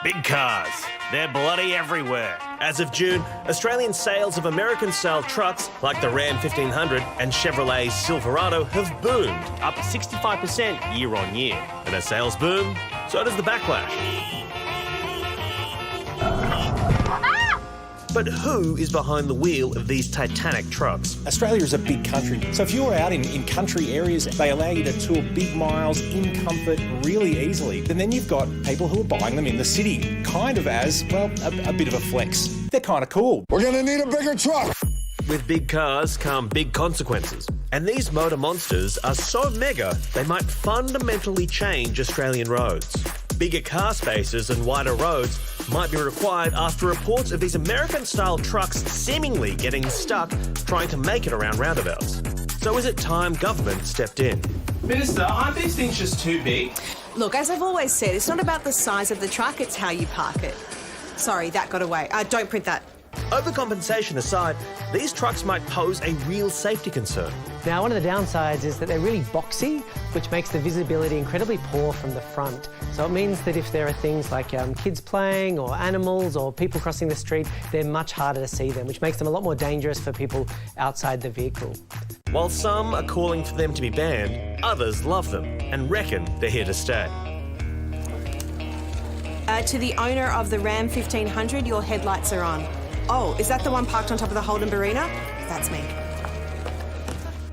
Big cars. They're bloody everywhere. As of June, Australian sales of American-style trucks like the Ram 1500 and Chevrolet's Silverado have boomed, up 65% year on year. And as sales boom, so does the backlash. But who is behind the wheel of these titanic trucks? Australia is a big country, so if you're out in country areas, they allow you to tour big miles in comfort really easily. And then you've got people who are buying them in the city, kind of as, well, a bit of a flex. They're kind of cool. We're going to need a bigger truck. With big cars come big consequences. And these motor monsters are so mega, they might fundamentally change Australian roads. Bigger car spaces and wider roads might be required after reports of these American-style trucks seemingly getting stuck trying to make it around roundabouts. So is it time government stepped in? Minister, aren't these things just too big? Look, as I've always said, it's not about the size of the truck, it's how you park it. Sorry, that got away. Don't print that. Overcompensation aside, these trucks might pose a real safety concern. Now, one of the downsides is that they're really boxy, which makes the visibility incredibly poor from the front. So it means that if there are things like kids playing or animals or people crossing the street, they're much harder to see them, which makes them a lot more dangerous for people outside the vehicle. While some are calling for them to be banned, others love them and reckon they're here to stay. To the owner of the Ram 1500, your headlights are on. Oh, is that the one parked on top of the Holden Barina? That's me.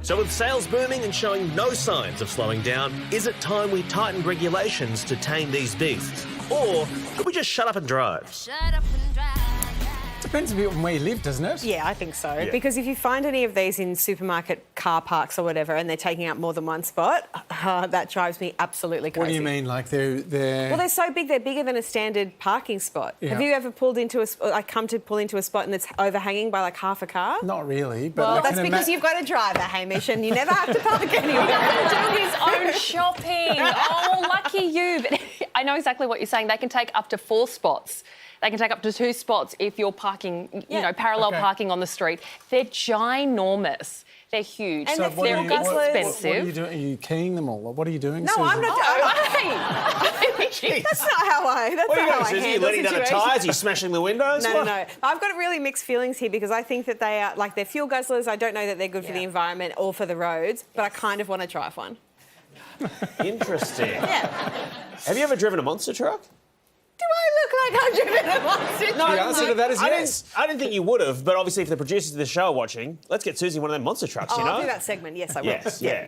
So with sales booming and showing no signs of slowing down, is it time we tightened regulations to tame these beasts? Or could we just shut up and drive? Shut up and drive. Depends a bit on where you live, doesn't it? Yeah, I think so. Yeah. Because if you find any of these in supermarket car parks or whatever and they're taking up more than one spot, that drives me absolutely crazy. What do you mean? Like they're... Well, they're so big, they're bigger than a standard parking spot. Yeah. Have you ever come to pull into a spot and it's overhanging by like half a car? Not really, but... Well, I that's can because you've got a driver, Hamish, and you never have to park anywhere. Do his own shopping. Oh, lucky you. But I know exactly what you're saying. They can take up to 4 spots. They can take up to 2 spots if you're parking, parallel parking on the street. They're ginormous. They're huge. And they're expensive. What are you doing? Are you keying them all? What are you doing, No, Susan? I'm not. That's not how I. That's What are you not how doing, I Susie? You handle letting down the situations. tyres? You smashing the windows? No, What? no. I've got really mixed feelings here because I think that they are they're fuel guzzlers. I don't know that they're good for the environment or for the roads, but I kind of want to drive one. Interesting. Yeah. Have you ever driven a monster truck? Do I look like I've driven a monster truck? The answer to that is yes. I didn't think you would have, but obviously if the producers of the show are watching, let's get Susie one of them monster trucks, Oh, you know? I'll do that segment. Yes, I will. Yes, yeah.